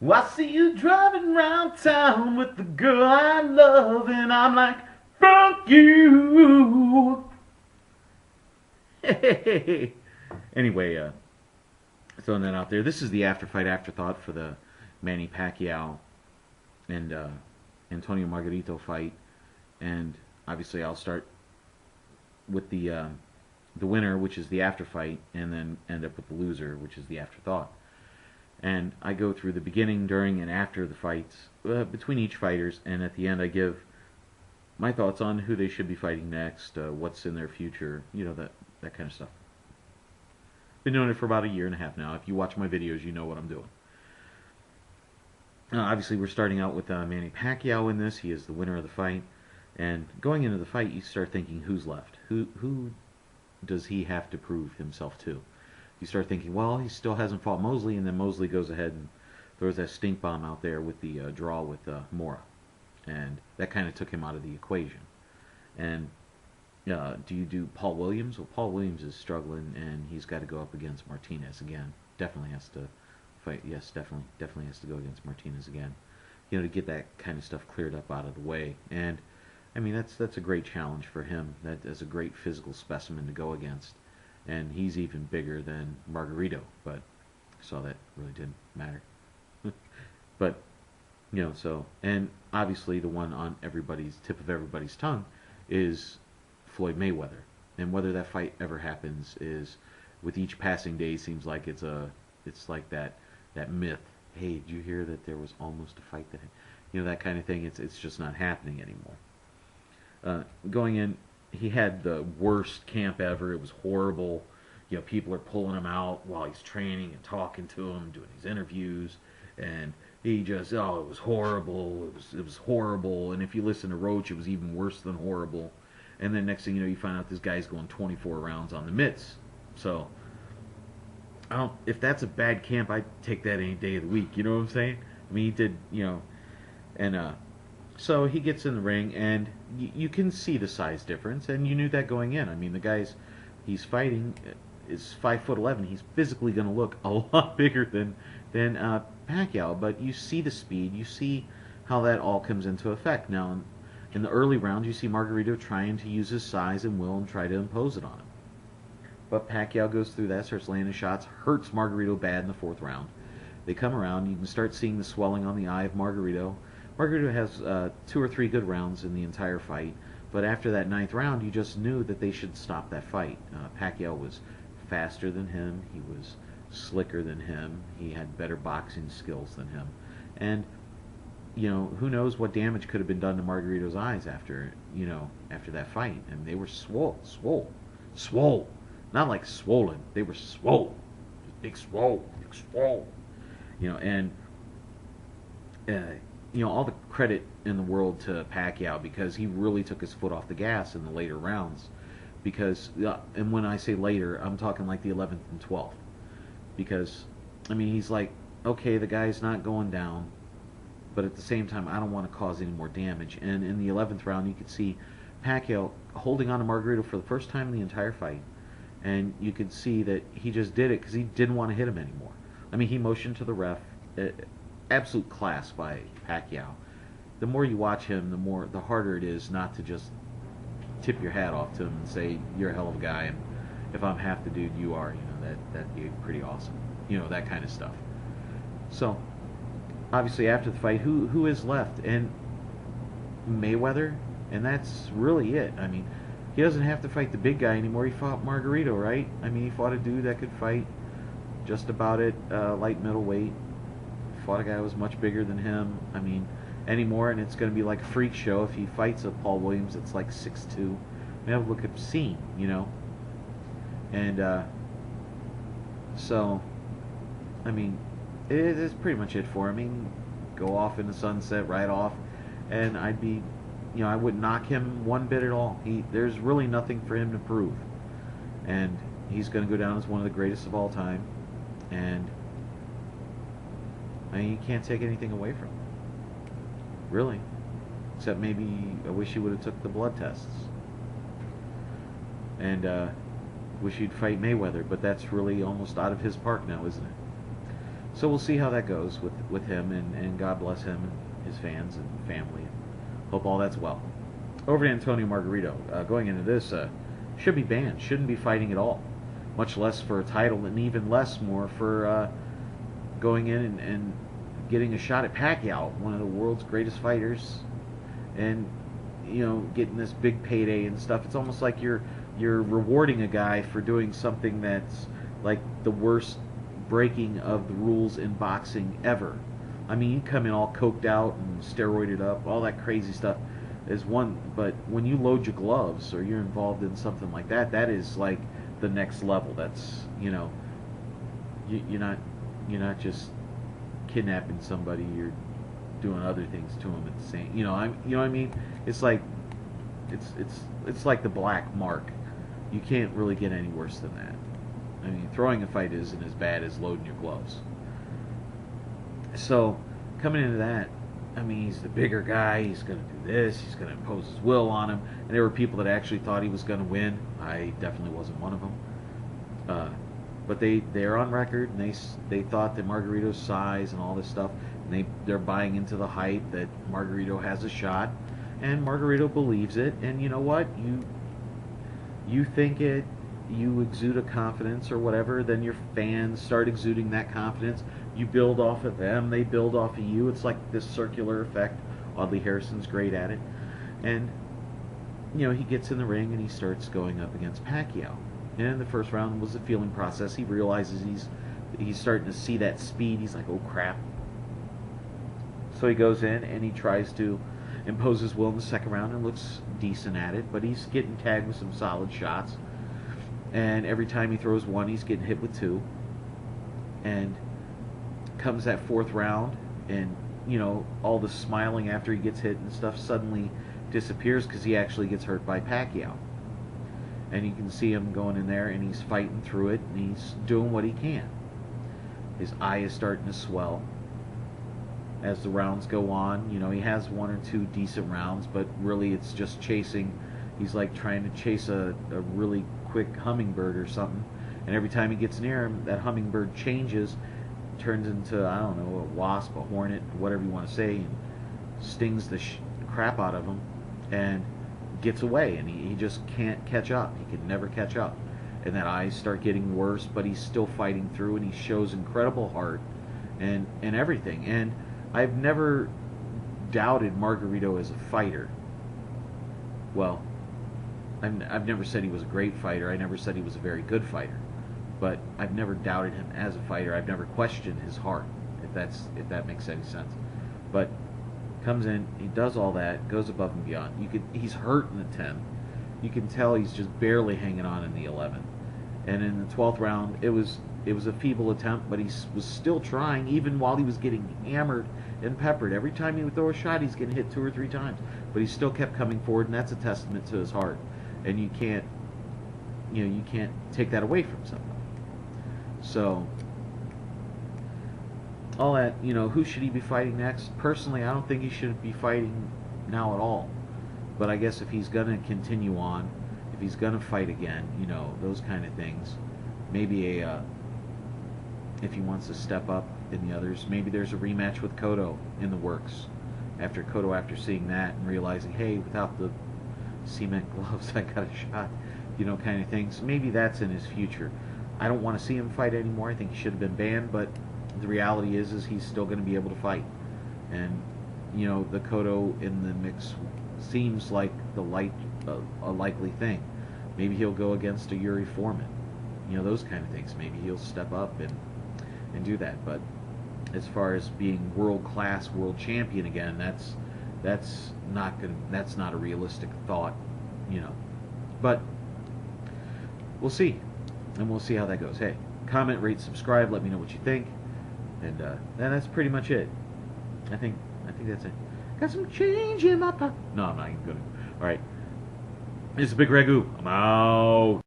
Well, I see you driving around town with the girl I love, and I'm like, fuck you. Hey. Anyway, throwing that out there. This is the Afterfight Afterthought for the Manny Pacquiao and Antonio Margarito fight, and obviously I'll start with the winner, which is the Afterfight, and then end up with the loser, which is the Afterthought. And I go through the beginning, during, and after the fights between each fighters, and at the end I give my thoughts on who they should be fighting next, what's in their future, that kind of stuff. Been doing it for about a year and a half now. If you watch my videos, you know what I'm doing. Obviously, we're starting out with Manny Pacquiao in this. He is the winner of the fight. And going into the fight, you start thinking, who's left? Who does he have to prove himself to? You start thinking, well, he still hasn't fought Mosley, and then Mosley goes ahead and throws that stink bomb out there with the draw with Mora. And that kind of took him out of the equation. And do you do Paul Williams? Well, Paul Williams is struggling, and he's got to go up against Martinez again. Definitely has to fight. Yes, definitely has to go against Martinez again. To get that kind of stuff cleared up out of the way. And I mean, that's a great challenge for him. That's a great physical specimen to go against. And he's even bigger than Margarito, but I saw that really didn't matter. But so, and obviously the one on everybody's tip of everybody's tongue is Floyd Mayweather. And whether that fight ever happens is, with each passing day, seems like it's like that myth. Hey, did you hear that there was almost a fight that kind of thing? It's just not happening anymore. Going in, he had the worst camp ever. It was horrible. People are pulling him out while he's training and talking to him, doing these interviews, and he just, it was horrible. It was horrible. And if you listen to Roach, it was even worse than horrible. And then next thing you know, you find out this guy's going 24 rounds on the mitts. So, if that's a bad camp, I'd take that any day of the week. You know what I'm saying? I mean, he did, and so he gets in the ring, and you can see the size difference, and you knew that going in. I mean, the guy's he's fighting is 5'11". He's physically going to look a lot bigger than Pacquiao, but you see the speed, you see how that all comes into effect. Now, in the early rounds, you see Margarito trying to use his size and will and try to impose it on him. But Pacquiao goes through that, starts landing shots, hurts Margarito bad in the 4th round. They come around, you can start seeing the swelling on the eye of Margarito. Margarito has 2 or 3 good rounds in the entire fight, but after that 9th round, you just knew that they should stop that fight. Pacquiao was faster than him, he was slicker than him, he had better boxing skills than him, and who knows what damage could have been done to Margarito's eyes after that fight. And they were swole, not like swollen, they were swole, big swole, and all the credit in the world to Pacquiao, because he really took his foot off the gas in the later rounds. Because, and when I say later, I'm talking like the 11th and 12th. Because, I mean, he's like, okay, the guy's not going down, but at the same time, I don't want to cause any more damage. And in the 11th round, you could see Pacquiao holding on to Margarito for the first time in the entire fight. And you could see that he just did it because he didn't want to hit him anymore. I mean, he motioned to the ref. Absolute class by Pacquiao. The more you watch him, the harder it is not to just tip your hat off to him and say, you're a hell of a guy, and if I'm half the dude you are, that'd be pretty awesome. That kind of stuff. So, obviously after the fight, who is left? And Mayweather, and that's really it. I mean, he doesn't have to fight the big guy anymore. He fought Margarito, right? I mean, he fought a dude that could fight just about at light middleweight. Fought a guy who was much bigger than him. I mean, anymore, and it's going to be like a freak show if he fights a Paul Williams that's like 6'2". I mean, that would look obscene, And so, I mean, it's pretty much it for him. I mean, go off in the sunset, right off, and I'd be, I wouldn't knock him one bit at all. There's really nothing for him to prove, and he's going to go down as one of the greatest of all time, and I mean, you can't take anything away from him. Really. Except maybe I wish he would have took the blood tests. And wish he'd fight Mayweather, but that's really almost out of his park now, isn't it? So we'll see how that goes with him, and God bless him and his fans and family. Hope all that's well. Over to Antonio Margarito. Going into this, should be banned. Shouldn't be fighting at all. Much less for a title, and even less more for going in and getting a shot at Pacquiao, one of the world's greatest fighters, and getting this big payday and stuff. It's almost like you're rewarding a guy for doing something that's like the worst breaking of the rules in boxing ever. I mean, you come in all coked out and steroided up, all that crazy stuff is one, but when you load your gloves or you're involved in something like that, that is like the next level. That's you're not just kidnapping somebody, you're doing other things to them at the same. You know what I mean? It's like it's like the black mark. You can't really get any worse than that. I mean, throwing a fight isn't as bad as loading your gloves. So coming into that, I mean, he's the bigger guy. He's going to do this. He's going to impose his will on him. And there were people that actually thought he was going to win. I definitely wasn't one of them. But they're on record, and they thought that Margarito's size and all this stuff, and they're buying into the hype that Margarito has a shot, and Margarito believes it. And you know what? You think it, you exude a confidence or whatever, then your fans start exuding that confidence. You build off of them, they build off of you. It's like this circular effect. Audley Harrison's great at it. And he gets in the ring and he starts going up against Pacquiao. And the first round was a feeling process. He realizes he's starting to see that speed. He's like, oh crap. So he goes in and he tries to impose his will in the second round and looks decent at it, but he's getting tagged with some solid shots. And every time he throws one, he's getting hit with two. And comes that fourth round, and all the smiling after he gets hit and stuff suddenly disappears because he actually gets hurt by Pacquiao. And you can see him going in there, and he's fighting through it, and he's doing what he can. His eye is starting to swell as the rounds go on. He has one or two decent rounds, but really it's just chasing. He's like trying to chase a really quick hummingbird or something. And every time he gets near him, that hummingbird changes, turns into, I don't know, a wasp, a hornet, whatever you want to say, and stings the crap out of him and gets away, and he just can't catch up. He can never catch up. And that eyes start getting worse, but he's still fighting through, and he shows incredible heart and everything. And I've never doubted Margarito as a fighter. Well, I've never said he was a great fighter. I never said he was a very good fighter. But I've never doubted him as a fighter. I've never questioned his heart, if that makes any sense. But comes in, he does all that, goes above and beyond. He's hurt in the 10th. You can tell he's just barely hanging on in the 11th. And in the 12th round, it was a feeble attempt, but he was still trying, even while he was getting hammered and peppered. Every time he would throw a shot, he's getting hit 2 or 3 times. But he still kept coming forward, and that's a testament to his heart. And you can't take that away from somebody. So, all that, who should he be fighting next? Personally, I don't think he should be fighting now at all. But I guess if he's going to continue on, if he's going to fight again, those kind of things, maybe if he wants to step up in the others, maybe there's a rematch with Cotto in the works. After seeing that and realizing, hey, without the cement gloves, I got a shot, kind of things. Maybe that's in his future. I don't want to see him fight anymore. I think he should have been banned, but the reality is he's still going to be able to fight. And, the Cotto in the mix seems like a likely thing. Maybe he'll go against a Yuri Foreman. Those kind of things. Maybe he'll step up and do that. But as far as being world-class, world champion again, that's not a realistic thought, But we'll see. And we'll see how that goes. Hey, comment, rate, subscribe. Let me know what you think. And that's pretty much it. I think that's it. Got some change in my pocket. No, I'm not even going to. All right. This is Bigragu. I'm out.